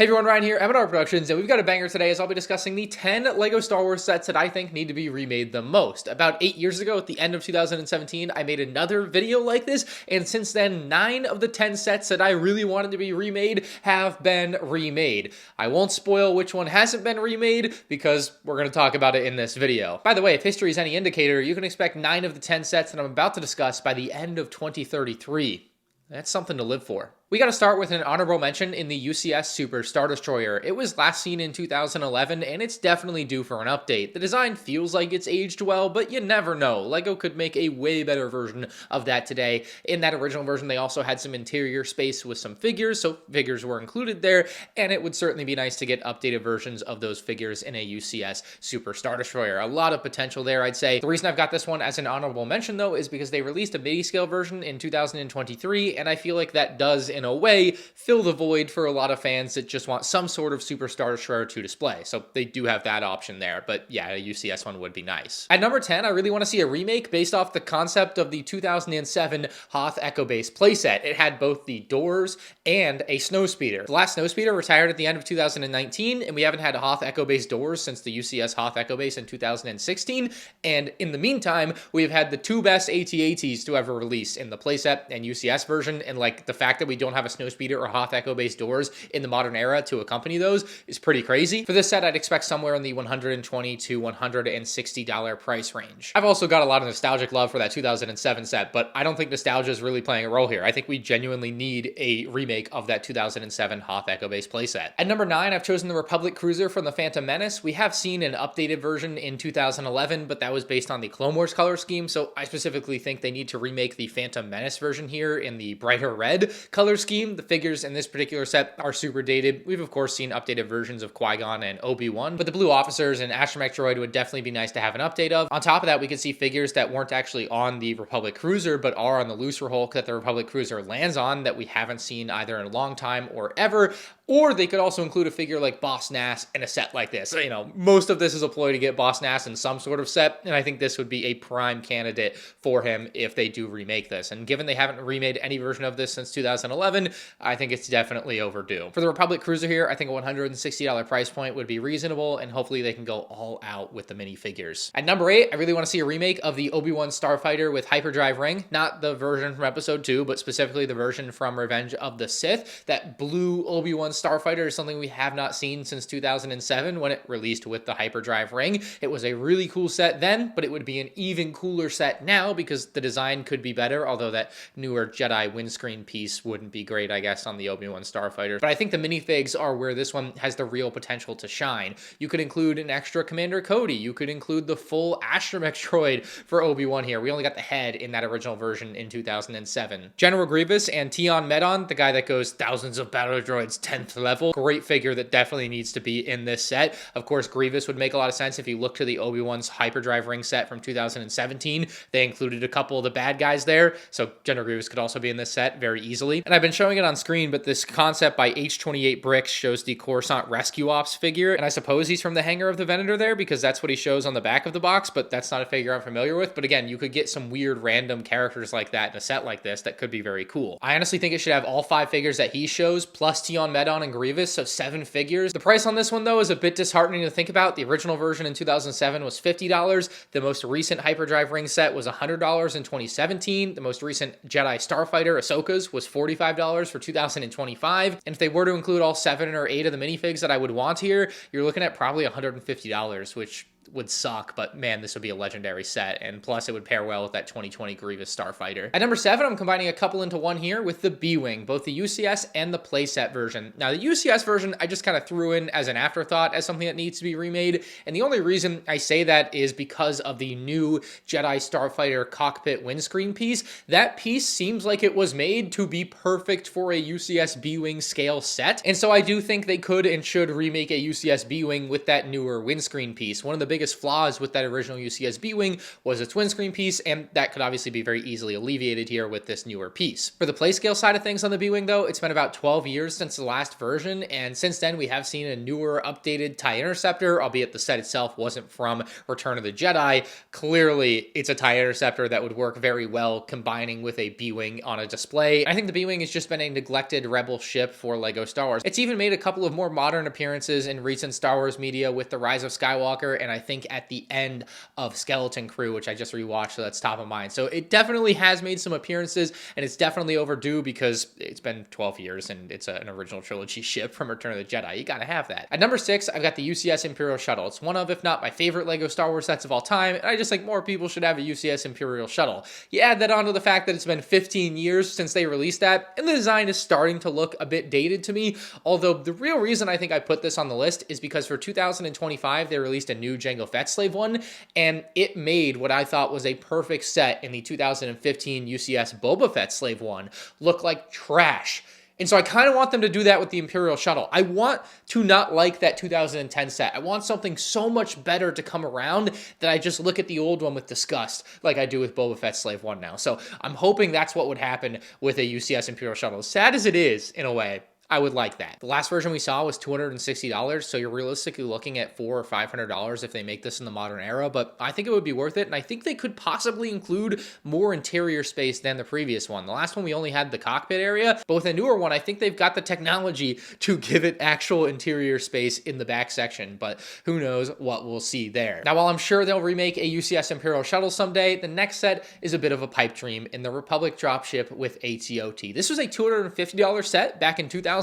Hey everyone, Ryan here, MandRproductions, and we've got a banger today as I'll be discussing the 10 LEGO Star Wars sets that I think need to be remade the most. About 8 years ago, at the end of 2017, I made another video like this, and since then, 9 of the 10 sets that I really wanted to be remade have been remade. I won't spoil which one hasn't been remade, because we're going to talk about it in this video. By the way, if history is any indicator, you can expect 9 of the 10 sets that I'm about to discuss by the end of 2033. That's something to live for. We got to start with an honorable mention in the UCS Super Star Destroyer. It was last seen in 2011, and it's definitely due for an update. The design feels like it's aged well, but you never know. LEGO could make a way better version of that today. In that original version, they also had some interior space with some figures, so figures were included there, and it would certainly be nice to get updated versions of those figures in a UCS Super Star Destroyer. A lot of potential there, I'd say. The reason I've got this one as an honorable mention, though, is because they released a mini-scale version in 2023, and I feel like that does, in a way, fill the void for a lot of fans that just want some sort of Super Star Destroyer to display. So they do have that option there, but yeah, a UCS one would be nice. At number 10, I really want to see a remake based off the concept of the 2007 Hoth Echo Base playset. It had both the doors and a snowspeeder. The last snowspeeder retired at the end of 2019, and we haven't had Hoth Echo Base doors since the UCS Hoth Echo Base in 2016, and in the meantime, we've had the two best AT-ATs to ever release in the playset and UCS version, and like the fact that we don't have a snowspeeder or Hoth Echo Base doors in the modern era to accompany those is pretty crazy. For this set, I'd expect somewhere in the $120 to $160 price range. I've also got a lot of nostalgic love for that 2007 set, but I don't think nostalgia is really playing a role here. I think we genuinely need a remake of that 2007 Hoth Echo Base playset. At number 9, I've chosen the Republic Cruiser from the Phantom Menace. We have seen an updated version in 2011, but that was based on the Clone Wars color scheme, so I specifically think they need to remake the Phantom Menace version here in the brighter red color scheme. The figures in this particular set are super dated. We've of course seen updated versions of Qui-Gon and Obi-Wan, but the blue officers and astromech droid would definitely be nice to have an update of. On top of that, we could see figures that weren't actually on the Republic Cruiser, but are on the Looser Hulk that the Republic Cruiser lands on that we haven't seen either in a long time or ever. Or they could also include a figure like Boss Nass in a set like this. You know, most of this is a ploy to get Boss Nass in some sort of set, and I think this would be a prime candidate for him if they do remake this. And given they haven't remade any version of this since 2011, I think it's definitely overdue. For the Republic Cruiser here, I think a $160 price point would be reasonable, and hopefully they can go all out with the minifigures. At number 8, I really want to see a remake of the Obi-Wan Starfighter with Hyperdrive Ring. Not the version from Episode 2, but specifically the version from Revenge of the Sith. That blue Obi-Wan Starfighter is something we have not seen since 2007 when it released with the Hyperdrive Ring. It was a really cool set then, but it would be an even cooler set now because the design could be better, although that newer Jedi windscreen piece wouldn't be great, I guess, on the Obi-Wan Starfighter. But I think the minifigs are where this one has the real potential to shine. You could include an extra Commander Cody. You could include the full astromech droid for Obi-Wan here. We only got the head in that original version in 2007. General Grievous and Tion Medon, the guy that goes thousands of battle droids 10th level. Great figure that definitely needs to be in this set. Of course, Grievous would make a lot of sense if you look to the Obi-Wan's Hyperdrive Ring set from 2017. They included a couple of the bad guys there, so General Grievous could also be in this set very easily. And I've been showing it on screen, but this concept by H28 Bricks shows the Coruscant Rescue Ops figure, and I suppose he's from the hangar of the Venator there because that's what he shows on the back of the box, but that's not a figure I'm familiar with. But again, you could get some weird random characters like that in a set like this that could be very cool. I honestly think it should have all 5 figures that he shows, plus Tion Medon and Grievous, so 7 figures. The price on this one, though, is a bit disheartening to think about. The original version in 2007 was $50. The most recent Hyperdrive Ring set was $100 in 2017. The most recent Jedi Starfighter Ahsoka's was $45 for 2025. And if they were to include all 7 or 8 of the minifigs that I would want here, you're looking at probably $150, which would suck, but man, this would be a legendary set, and plus it would pair well with that 2020 Grievous Starfighter. At number 7, I'm combining a couple into one here with the B-Wing, both the UCS and the playset version. Now, the UCS version, I just kind of threw in as an afterthought as something that needs to be remade, and the only reason I say that is because of the new Jedi Starfighter cockpit windscreen piece. That piece seems like it was made to be perfect for a UCS B-Wing scale set, and so I do think they could and should remake a UCS B-Wing with that newer windscreen piece. One of the big biggest flaws with that original UCS B-Wing was its windscreen piece, and that could obviously be very easily alleviated here with this newer piece. For the playscale side of things on the B-Wing though, it's been about 12 years since the last version, and since then we have seen a newer updated TIE Interceptor, albeit the set itself wasn't from Return of the Jedi. Clearly, it's a TIE Interceptor that would work very well combining with a B-Wing on a display. I think the B-Wing has just been a neglected Rebel ship for LEGO Star Wars. It's even made a couple of more modern appearances in recent Star Wars media with The Rise of Skywalker, and I think at the end of Skeleton Crew, which I just rewatched, so that's top of mind. So it definitely has made some appearances, and it's definitely overdue because it's been 12 years and it's an original trilogy ship from Return of the Jedi. You gotta have that. At number 6, I've got the UCS Imperial Shuttle. It's one of, if not my favorite LEGO Star Wars sets of all time, and I just think more people should have a UCS Imperial Shuttle. You add that onto the fact that it's been 15 years since they released that, and the design is starting to look a bit dated to me, although the real reason I think I put this on the list is because for 2025, they released a new Jango Fett Slave one, and it made what I thought was a perfect set in the 2015 UCS Boba Fett Slave one look like trash. And so I kind of want them to do that with the Imperial Shuttle. I want to not like that 2010 set. I want something so much better to come around that I just look at the old one with disgust, like I do with Boba Fett Slave 1 now. So I'm hoping that's what would happen with a UCS Imperial Shuttle. As sad as it is, in a way, I would like that. The last version we saw was $260, so you're realistically looking at $400 or $500 if they make this in the modern era, but I think it would be worth it, and I think they could possibly include more interior space than the previous one. The last one we only had the cockpit area, but with a newer one, I think they've got the technology to give it actual interior space in the back section, but who knows what we'll see there. Now, while I'm sure they'll remake a UCS Imperial Shuttle someday, the next set is a bit of a pipe dream in the Republic Dropship with ATOT. This was a $250 set back in 2009,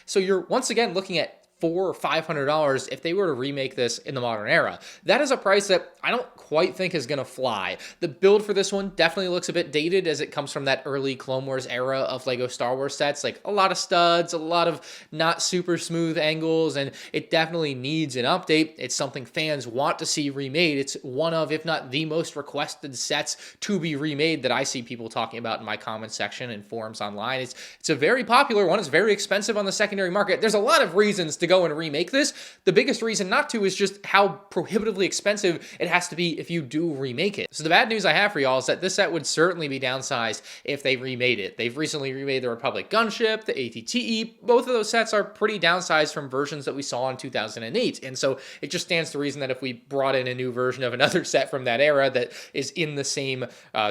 so you're once again looking at $400 or $500 if they were to remake this in the modern era. That is a price that I don't quite think is going to fly. The build for this one definitely looks a bit dated as it comes from that early Clone Wars era of LEGO Star Wars sets, like a lot of studs, a lot of not super smooth angles, and it definitely needs an update. It's something fans want to see remade. It's one of, if not the most requested sets to be remade that I see people talking about in my comment section and forums online. It's a very popular one. It's very expensive on the secondary market. There's a lot of reasons to go and remake this. The biggest reason not to is just how prohibitively expensive it has to be if you do remake it. So the bad news I have for y'all is that this set would certainly be downsized if they remade it. They've recently remade the Republic Gunship, the ATTE. Both of those sets are pretty downsized from versions that we saw in 2008. And so it just stands to reason that if we brought in a new version of another set from that era that is in the same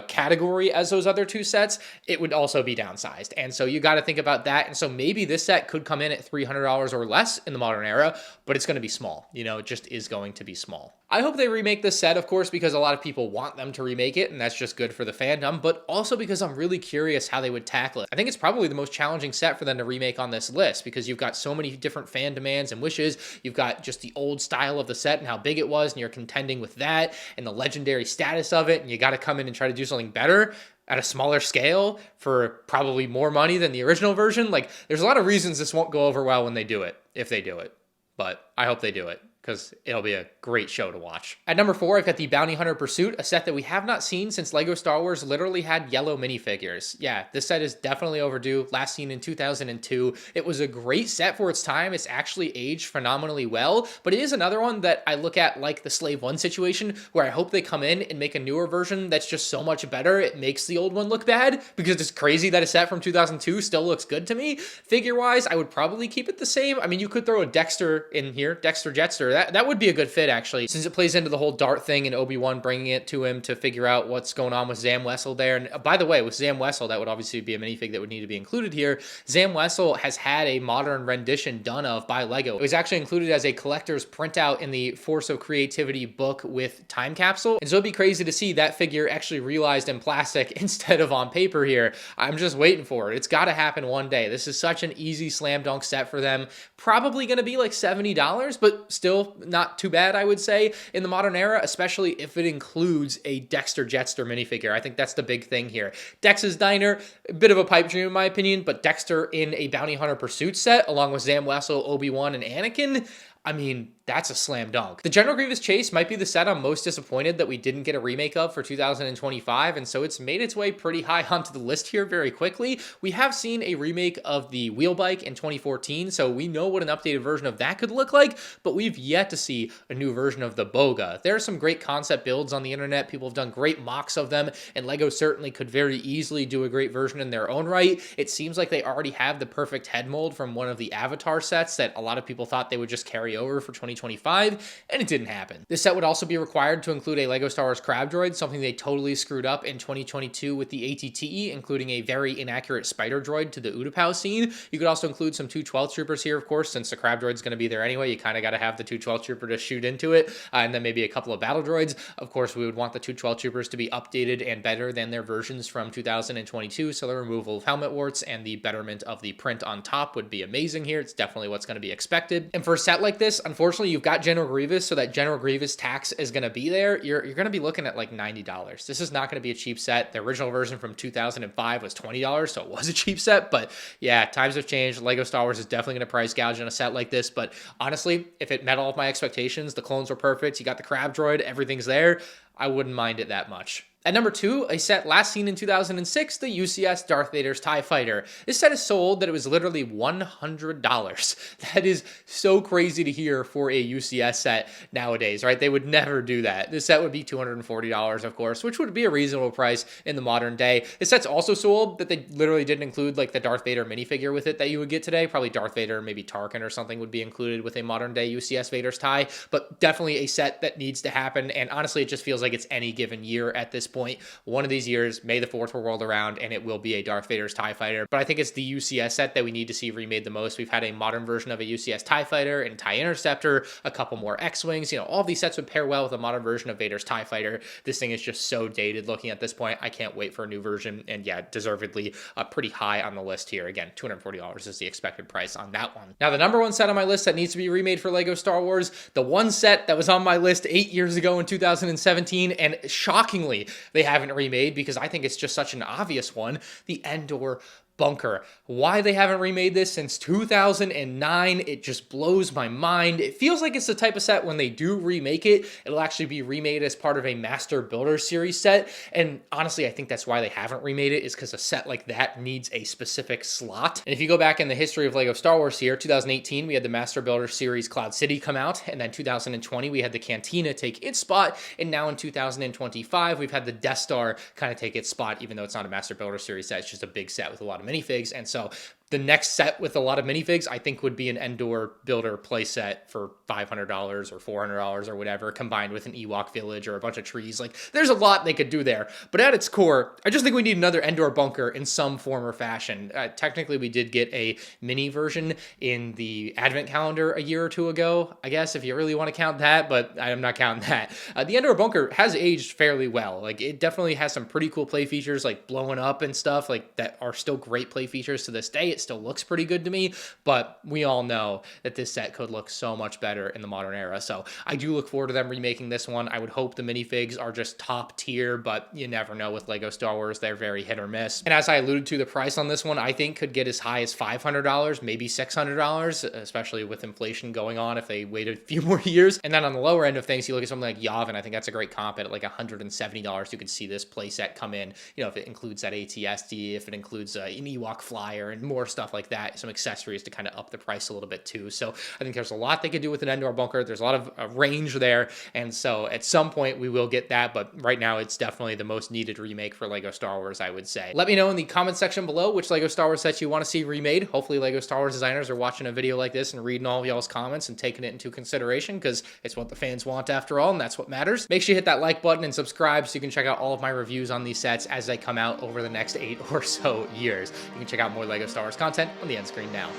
category as those other two sets, it would also be downsized. And so you got to think about that. And so maybe this set could come in at $300 or less in the modern era, but it's going to be small. You know, it just is going to be small. I hope they remake this set, of course, because a lot of people want them to remake it, and that's just good for the fandom, but also because I'm really curious how they would tackle it. I think it's probably the most challenging set for them to remake on this list because you've got so many different fan demands and wishes. You've got just the old style of the set and how big it was, and you're contending with that and the legendary status of it, and you got to come in and try to do something better at a smaller scale for probably more money than the original version. Like, there's a lot of reasons this won't go over well when they do it, if they do it. But I hope they do it, because it'll be a great show to watch. At number 4, I've got the Bounty Hunter Pursuit, a set that we have not seen since LEGO Star Wars literally had yellow minifigures. Yeah, this set is definitely overdue, last seen in 2002. It was a great set for its time. It's actually aged phenomenally well, but it is another one that I look at like the Slave 1 situation, where I hope they come in and make a newer version that's just so much better, it makes the old one look bad, because it's crazy that a set from 2002 still looks good to me. Figure-wise, I would probably keep it the same. I mean, you could throw a Dexter in here, Dexter Jetster. That would be a good fit, actually, since it plays into the whole Dart thing and Obi-Wan bringing it to him to figure out what's going on with Zam Wesell there. And by the way, with Zam Wesell, that would obviously be a minifig that would need to be included here. Zam Wesell has had a modern rendition done of by LEGO. It was actually included as a collector's printout in the Force of Creativity book with Time Capsule. And so it'd be crazy to see that figure actually realized in plastic instead of on paper here. I'm just waiting for it. It's got to happen one day. This is such an easy slam dunk set for them. Probably going to be like $70, but still not too bad, I would say, in the modern era, especially if it includes a Dexter Jetster minifigure. I think that's the big thing here. Dex's Diner, a bit of a pipe dream in my opinion, but Dexter in a Bounty Hunter Pursuit set, along with Zam Wesell, Obi-Wan, and Anakin, I mean, that's a slam dunk. The General Grievous Chase might be the set I'm most disappointed that we didn't get a remake of for 2025, and so it's made its way pretty high onto the list here very quickly. We have seen a remake of the wheel bike in 2014, so we know what an updated version of that could look like, but we've yet to see a new version of the Boga. There are some great concept builds on the internet. People have done great mocks of them, and LEGO certainly could very easily do a great version in their own right. It seems like they already have the perfect head mold from one of the Avatar sets that a lot of people thought they would just carry over for 2025, and it didn't happen. This set would also be required to include a LEGO Star Wars Crab Droid, something they totally screwed up in 2022 with the ATTE, including a very inaccurate spider droid to the Utapau scene. You could also include some 212 troopers here, of course, since the Crab Droid's going to be there anyway. You kind of got to have the 212 trooper to shoot into it, and then maybe a couple of battle droids. Of course, we would want the 212 troopers to be updated and better than their versions from 2022, so the removal of helmet warts and the betterment of the print on top would be amazing here. It's definitely what's going to be expected. And for a set like this, unfortunately, you've got General Grievous, so that General Grievous tax is going to be there. You're going to be looking at like $90. This is not going to be a cheap set. The original version from 2005 was $20, so it was a cheap set, but yeah, times have changed. LEGO Star Wars is definitely going to price gouge on a set like this, but honestly, if it met all of my expectations, the clones were perfect, you got the Crab Droid, everything's there, I wouldn't mind it that much. At number 2, a set last seen in 2006, the UCS Darth Vader's TIE Fighter. This set is sold that it was literally $100. That is so crazy to hear for a UCS set nowadays, right? They would never do that. This set would be $240, of course, which would be a reasonable price in the modern day. This set's also sold that they literally didn't include like the Darth Vader minifigure with it that you would get today. Probably Darth Vader, maybe Tarkin or something would be included with a modern day UCS Vader's TIE, but definitely a set that needs to happen. And honestly, it just feels like it's any given year at this point. One of these years, May the 4th will roll around and it will be a Darth Vader's TIE Fighter. But I think it's the UCS set that we need to see remade the most. We've had a modern version of a UCS TIE Fighter and TIE Interceptor, a couple more X-Wings. You know, all of these sets would pair well with a modern version of Vader's TIE Fighter. This thing is just so dated looking at this point. I can't wait for a new version. And yeah, deservedly pretty high on the list here. Again, $240 is the expected price on that one. Now, the number 1 set on my list that needs to be remade for LEGO Star Wars, the one set that was on my list 8 years ago in 2017, and shockingly, they haven't remade because I think it's just such an obvious one, the Endor Bunker. Why they haven't remade this since 2009, it just blows my mind. It feels like it's the type of set when they do remake it, it'll actually be remade as part of a Master Builder series set, and honestly, I think that's why they haven't remade it, is because a set like that needs a specific slot. And if you go back in the history of LEGO Star Wars here, 2018, we had the Master Builder series Cloud City come out, and then 2020, we had the Cantina take its spot, and now in 2025, we've had the Death Star kind of take its spot, even though it's not a Master Builder series set, it's just a big set with a lot of minifigs. And so the next set with a lot of minifigs, I think, would be an Endor Builder playset for $500 or $400 or whatever, combined with an Ewok village or a bunch of trees. Like, there's a lot they could do there. But at its core, I just think we need another Endor Bunker in some form or fashion. Technically, we did get a mini version in the Advent calendar a year or two ago, I guess, if you really want to count that, but I'm not counting that. The Endor Bunker has aged fairly well. Like, it definitely has some pretty cool play features, like blowing up and stuff, like, that are still great play features to this day. It still looks pretty good to me, but we all know that this set could look so much better in the modern era. So I do look forward to them remaking this one. I would hope the minifigs are just top tier, but you never know with LEGO Star Wars. They're very hit or miss. And as I alluded to, the price on this one, I think could get as high as $500, maybe $600, especially with inflation going on if they waited a few more years. And then on the lower end of things, you look at something like Yavin. I think that's a great comp at like $170. You could see this playset come in, you know, if it includes that ATSD, if it includes an Ewok flyer and more stuff like that, some accessories to kind of up the price a little bit too. So I think there's a lot they could do with an Endor Bunker. There's a lot of range there, and so at some point we will get that, but right now it's definitely the most needed remake for LEGO Star Wars, I would say. Let me know in the comment section below which LEGO Star Wars sets you want to see remade. Hopefully LEGO Star Wars designers are watching a video like this and reading all of y'all's comments and taking it into consideration, because it's what the fans want after all, and that's what matters. Make sure you hit that like button and subscribe so you can check out all of my reviews on these sets as they come out over the next 8 or so years. You can check out more LEGO Star Wars content on the end screen now.